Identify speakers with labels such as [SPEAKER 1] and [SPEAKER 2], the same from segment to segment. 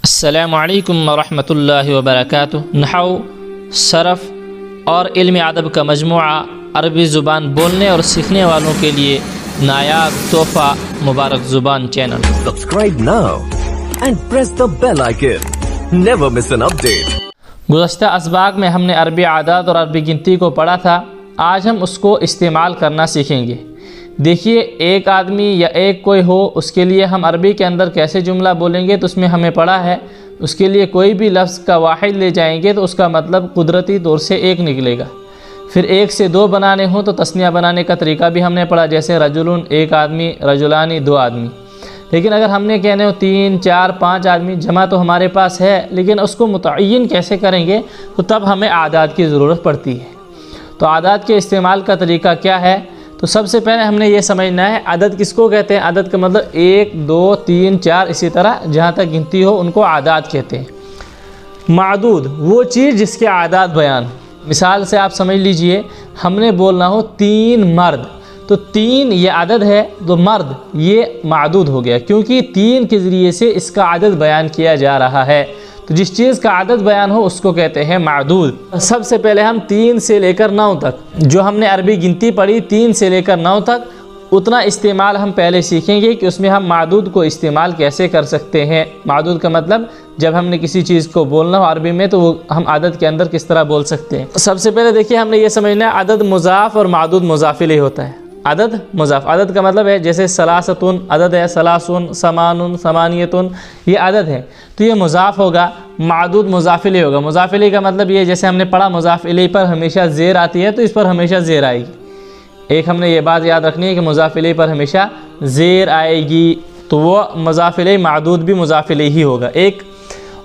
[SPEAKER 1] السلام علیکم ورحمۃ اللہ وبرکاتہ۔ نحو، صرف اور علم ادب کا مجموعہ عربی زبان بولنے اور سیکھنے والوں کے لیے نایاب تحفہ مبارک زبان channel.
[SPEAKER 2] Subscribe now and press the bell icon. Never miss an update.
[SPEAKER 1] گزشتہ اسباق میں ہم نے عربی عادات اور عربی گنتی کو پڑھا تھا۔ آج ہم اس کو استعمال کرنا سیکھیں گے۔ دیکھیے، ایک آدمی یا ایک کوئی ہو، اس کے لیے ہم عربی کے اندر کیسے جملہ بولیں گے تو اس میں ہمیں پڑھا ہے، اس کے لیے کوئی بھی لفظ کا واحد لے جائیں گے تو اس کا مطلب قدرتی طور سے ایک نکلے گا۔ پھر ایک سے دو بنانے ہوں تو تثنیہ بنانے کا طریقہ بھی ہم نے پڑھا، جیسے رجلن ایک آدمی، رجلانی دو آدمی۔ لیکن اگر ہم نے کہنے ہو 3، 4، 5 آدمی، جمع تو ہمارے پاس ہے لیکن اس کو متعین کیسے کریں گے تو تب ہمیں اعداد کی ضرورت پڑتی ہے۔ تو اعداد کے استعمال کا طریقہ کیا ہے؟ تو سب سے پہلے ہم نے یہ سمجھنا ہے عدد کس کو کہتے ہیں۔ عدد کا مطلب 1، 2، 3، 4 اسی طرح جہاں تک گنتی ہو ان کو اعداد کہتے ہیں۔ معدود وہ چیز جس کے اعداد بیان۔ مثال سے آپ سمجھ لیجئے، ہم نے بولنا ہو 3 مرد، تو 3 یہ عدد ہے، تو مرد یہ معدود ہو گیا، کیونکہ 3 کے ذریعے سے اس کا عدد بیان کیا جا رہا ہے۔ تو جس چیز کا عدد بیان ہو اس کو کہتے ہیں معدود۔ سب سے پہلے ہم 3 سے لے کر 9 تک، جو ہم نے عربی گنتی پڑھی 3 سے لے کر 9 تک، اتنا استعمال ہم پہلے سیکھیں گے کہ اس میں ہم معدود کو استعمال کیسے کر سکتے ہیں۔ معدود کا مطلب جب ہم نے کسی چیز کو بولنا ہو عربی میں تو وہ ہم عدد کے اندر کس طرح بول سکتے ہیں۔ سب سے پہلے دیکھیے، ہم نے یہ سمجھنا ہے عدد مضاف اور معدود مضاف الیہ ہوتا ہے۔ عدد مضاف، عدد کا مطلب ہے جیسے ثلاثتن عدد ہے، ثلاثن، ثمانن، ثمانیتن، یہ عدد ہے تو یہ مضاف ہوگا۔ معدود مضاف الیہ ہوگا۔ مضاف الیہ کا مطلب یہ، جیسے ہم نے پڑھا مضاف الیہ پر ہمیشہ زیر آتی ہے تو اس پر ہمیشہ زیر آئے گی۔ ایک ہم نے یہ بات یاد رکھنی ہے کہ مضاف الیہ پر ہمیشہ زیر آئے گی، تو وہ مضاف الیہ معدود بھی مضاف الیہ ہی ہوگا ایک۔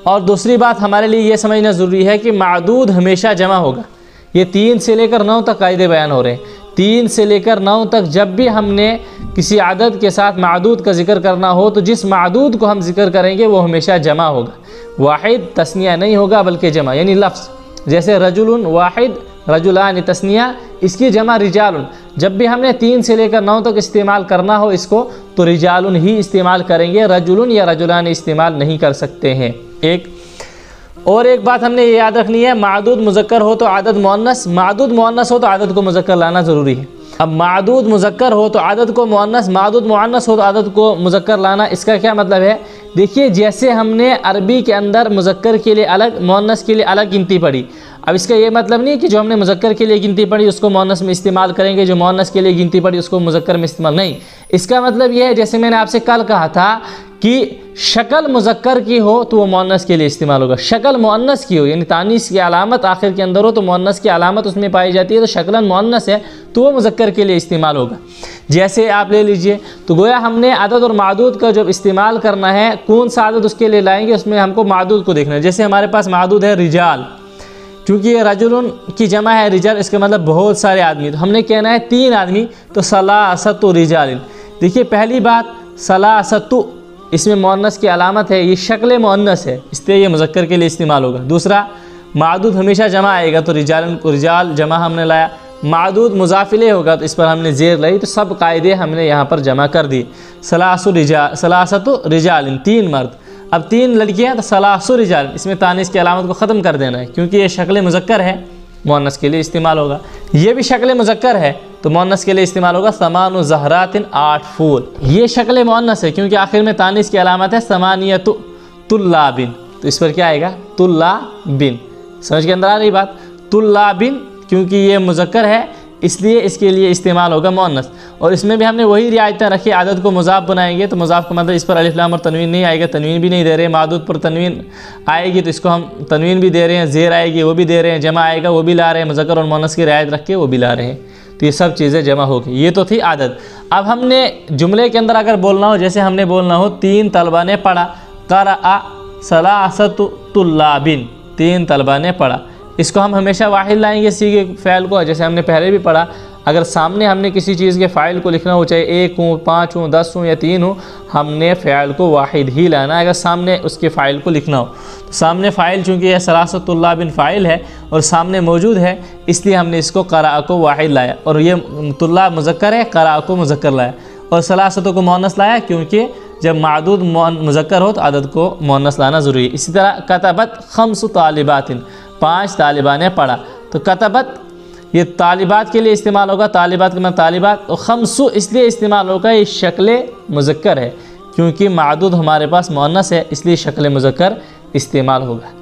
[SPEAKER 1] اور دوسری بات ہمارے لیے یہ سمجھنا ضروری ہے کہ معدود ہمیشہ جمع ہوگا۔ یہ 3 سے لے کر 9 تک قاعدے بیان ہو رہے ہیں۔ 3 سے لے کر 9 تک جب بھی ہم نے کسی عدد کے ساتھ معدود کا ذکر کرنا ہو تو جس معدود کو ہم ذکر کریں گے وہ ہمیشہ جمع ہوگا، واحد تثنیہ نہیں ہوگا بلکہ جمع، یعنی لفظ جیسے رجل واحد، رجلان تثنیہ، اس کی جمع رجال۔ جب بھی ہم نے 3 سے لے کر 9 تک استعمال کرنا ہو اس کو تو رجال ہی استعمال کریں گے، رجل یا رجلان استعمال نہیں کر سکتے ہیں ایک۔ اور ایک بات ہم نے یہ یاد رکھنی ہے، معدود مذکر ہو تو عدد مؤنث، معدود مؤنث ہو تو عدد کو مذکر لانا ضروری ہے۔ اب معدود مذکر ہو تو عدد کو مؤنث، معدود مؤنث ہو تو عدد کو مذکر لانا، اس کا کیا مطلب ہے؟ دیکھیے، جیسے ہم نے عربی کے اندر مذکر کے لیے الگ، مؤنث کے لیے الگ گنتی پڑھی، اب اس کا یہ مطلب نہیں کہ جو ہم نے مذکر کے لیے گنتی پڑھی اس کو مؤنث میں استعمال کریں گے، جو مؤنث کے لیے گنتی پڑھی اس کو مذکر میں استعمال نہیں۔ اس کا مطلب یہ ہے، جیسے میں نے آپ سے کل کہا تھا کہ شکل مذکر کی ہو تو وہ مؤنث کے لیے استعمال ہوگا، شکل مؤنث کی ہو یعنی تانیث کی علامت آخر کے اندر ہو تو مؤنث کی علامت اس میں پائی جاتی ہے تو شکلاً مؤنث ہے تو وہ مذکر کے لیے استعمال ہوگا۔ جیسے آپ لے لیجئے، تو گویا ہم نے عدد اور معدود کا جب استعمال کرنا ہے، کون سا عدد اس کے لیے لائیں گے اس میں ہم کو معدود کو دیکھنا ہے۔ جیسے ہمارے پاس معدود ہے رجال، چونکہ یہ رجلن کی جمع ہے رجال، اس کا مطلب بہت سارے آدمی، تو ہم نے کہنا ہے 3 آدمی، تو ثلاثۃ رجال۔ دیکھیے، پہلی بات ثلاثۃ، اس میں مؤنث کی علامت ہے، یہ شکل مؤنث ہے اس لیے یہ مذکر کے لیے استعمال ہوگا۔ دوسرا، معدود ہمیشہ جمع آئے گا تو رجال جمع ہم نے لایا۔ معدود مضاف الیہ ہوگا تو اس پر ہم نے زیر لائی، تو سب قاعدے ہم نے یہاں پر جمع کر دیے۔ ثلاثۃ رجال 3 مرد، اب 3 لڑکیاں تو ثلاث رجال، اس میں تانیث کی علامت کو ختم کر دینا ہے کیونکہ یہ شکل مذکر ہے، مؤنث کے لیے استعمال ہوگا۔ یہ بھی شکل مذکر ہے تو مؤنث کے لیے استعمال ہوگا۔ 8 زہرات 8 پھول، یہ شکل مؤنث ہے کیونکہ آخر میں تانیث کی علامت ہے 8 طلاب، تو اس پر کیا آئے گا؟ طلاب۔ سمجھ کے اندر آ رہی بات؟ طلاب، کیونکہ یہ مذکر ہے اس لیے اس کے لیے استعمال ہوگا مؤنث۔ اور اس میں بھی ہم نے وہی رعایتیں رکھی، عدد کو مضاف بنائیں گے تو مضاف کا مطلب اس پر الف لام اور تنوین نہیں آئے گا، تنوین بھی نہیں دے رہے ہیں۔ معدود پر تنوین آئے گی تو اس کو ہم تنوین بھی دے رہے ہیں، زیر آئے گی وہ بھی دے رہے ہیں، جمع آئے گا وہ بھی لا رہے ہیں، مذکر اور مؤنث کی رعایت رکھ کے وہ بھی لا رہے ہیں، تو یہ سب چیزیں جمع ہوگی۔ یہ تو تھی عدد۔ اب ہم نے جملے کے اندر اگر بولنا ہو، جیسے ہم نے بولنا ہو 3 طلبہ نے پڑھا، قرأ ثلاثۃ طلاب، 3 طلبہ نے پڑھا، اس کو ہم ہمیشہ واحد لائیں گے صیغے فعل کو، جیسے ہم نے پہلے بھی پڑھا۔ اگر سامنے ہم نے کسی چیز کے فاعل کو لکھنا ہو، چاہے 1 ہوں، 5 ہوں، 10 ہوں یا 3 ہوں، ہم نے فعل کو واحد ہی لانا ہے۔ اگر سامنے اس کے فاعل کو لکھنا ہو تو سامنے فاعل چونکہ یہ ثلاثۃ طلاب فاعل ہے اور سامنے موجود ہے اس لیے ہم نے اس کو قرأ کو واحد لایا، اور یہ طلاب مذکر ہے، قرأ کو مذکر لایا، اور ثلاثۃ کو مؤنث لایا کیونکہ جب معدود مذکر ہو تو عدد کو مؤنث لانا ضروری ہے۔ اسی طرح کتبت 5 طالبات، 5 طالبہ نے پڑھا، تو کتبت یہ طالبات کے لیے استعمال ہوگا، طالبات کے معنی طالبات، اور 5 اس لیے استعمال ہوگا یہ شکل مذکر ہے، کیونکہ معدود ہمارے پاس مؤنث ہے اس لیے شکل مذکر استعمال ہوگا۔